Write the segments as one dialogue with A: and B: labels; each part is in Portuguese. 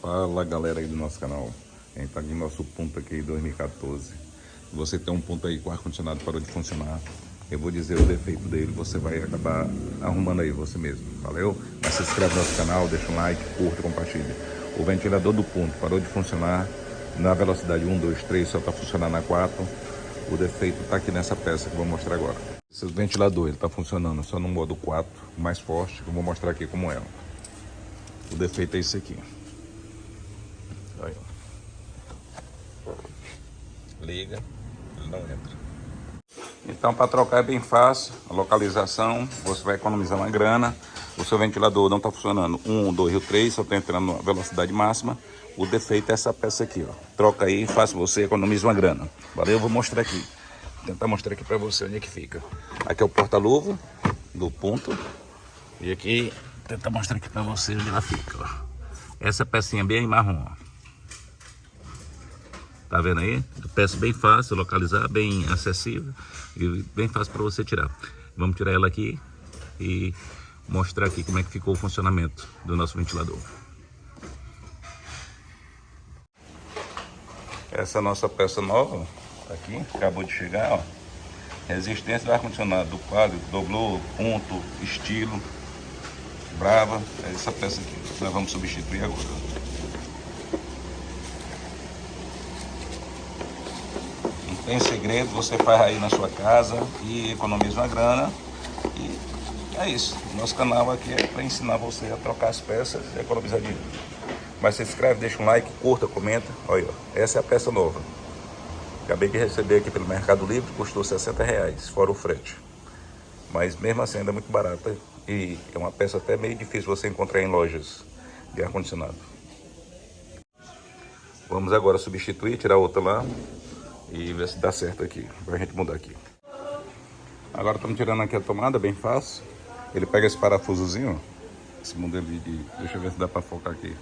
A: Fala galera aí do nosso canal, a gente tá aqui no nosso ponto aqui 2014. Você tem um ponto aí com o ar-condicionado parou de funcionar, eu vou dizer o defeito dele, você vai acabar arrumando aí você mesmo, valeu? Mas se inscreve no nosso canal, deixa um like, curta, compartilha. O ventilador do ponto parou de funcionar na velocidade 1, 2, 3, só tá funcionando na 4. O defeito tá aqui nessa peça que eu vou mostrar agora. Esse ventilador ele tá funcionando só no modo 4, mais forte, que eu vou mostrar aqui como é. O defeito é esse aqui. Aí, ó. Liga, ele não entra. Então, para trocar é bem fácil. A localização, você vai economizar uma grana. O seu ventilador não está funcionando 1, 2 ou 3, só está entrando na velocidade máxima. O defeito é essa peça aqui, ó. Troca aí, faça você, economiza uma grana. Valeu, eu vou mostrar aqui. Vou tentar mostrar aqui para você onde é que fica. Aqui é o porta-luva do ponto. E aqui, vou tentar mostrar aqui para você onde ela fica, ó. Essa pecinha bem marrom, ó. Tá vendo aí? Peça bem fácil, localizar, bem acessível e bem fácil para você tirar. Vamos tirar ela aqui e mostrar aqui como é que ficou o funcionamento do nosso ventilador. Essa é a nossa peça nova, tá aqui, acabou de chegar, ó. Resistência do ar-condicionado do quadro, doblô, ponto, estilo, brava. É essa peça aqui que nós vamos substituir agora. Tem segredo, você faz aí na sua casa e economiza uma grana. E é isso. Nosso canal aqui é para ensinar você a trocar as peças e economizar dinheiro. Mas se inscreve, deixa um like, curta, comenta. Olha, essa é a peça nova. Acabei de receber aqui pelo Mercado Livre, custou R$60, fora o frete. Mas mesmo assim ainda é muito barata e é uma peça até meio difícil você encontrar em lojas de ar-condicionado. Vamos agora substituir, tirar outra lá e ver se dá certo aqui, pra gente mudar aqui. Agora estamos tirando aqui a tomada, bem fácil. Ele pega esse parafusozinho, ó, esse modelo de... Deixa eu ver se dá pra focar aqui.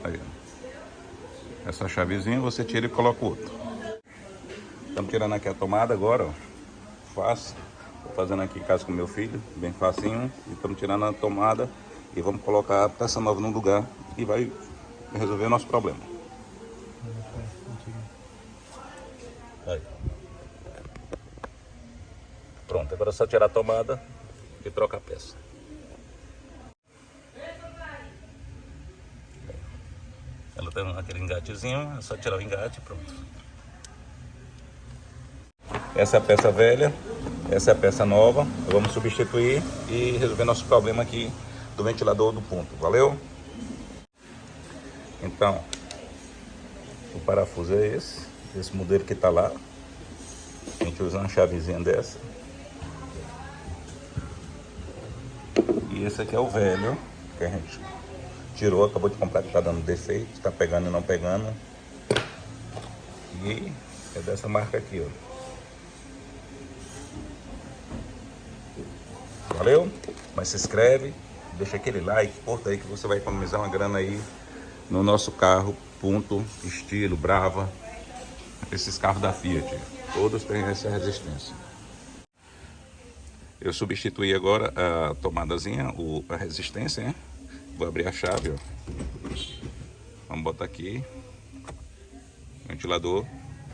A: Aí, ó. Essa chavezinha você tira e coloca o outro. Estamos tirando aqui a tomada agora, ó. Fácil. Tô fazendo aqui em casa com meu filho, bem facinho. E estamos tirando a tomada e vamos colocar a peça nova no lugar e vai resolver o nosso problema. Aí. Pronto, agora é só tirar a tomada e trocar a peça. Ela tem aquele engatezinho, é só tirar o engate e pronto. Essa é a peça velha, essa é a peça nova. Vamos substituir e resolver nosso problema aqui do ventilador do ponto. Valeu? Então, o parafuso é esse modelo que tá lá. A gente usa uma chavezinha dessa. E esse aqui é o velho que a gente tirou, acabou de comprar, que tá dando defeito, tá pegando e não pegando. E é dessa marca aqui, ó. Valeu? Mas se inscreve, deixa aquele like, curta aí que você vai economizar uma grana aí no nosso carro, ponto, estilo, brava. Esses carros da Fiat, todos têm essa resistência. Eu substituí agora a tomadazinha, a resistência, né? Vou abrir a chave, ó. Vamos botar aqui. O ventilador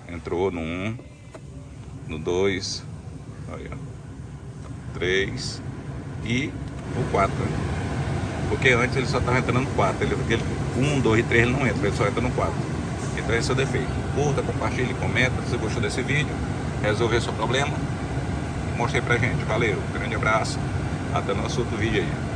A: entrou no 1, no 2, aí, ó, 3 e o 4. Porque antes ele só estava entrando no 4. Ele 1, 2 e 3 ele não entra, ele só entra no 4. Então esse é o defeito. Curta, compartilhe, comenta se você gostou desse vídeo, resolver seu problema. Mostrei pra gente. Valeu, grande abraço. Até o nosso outro vídeo aí.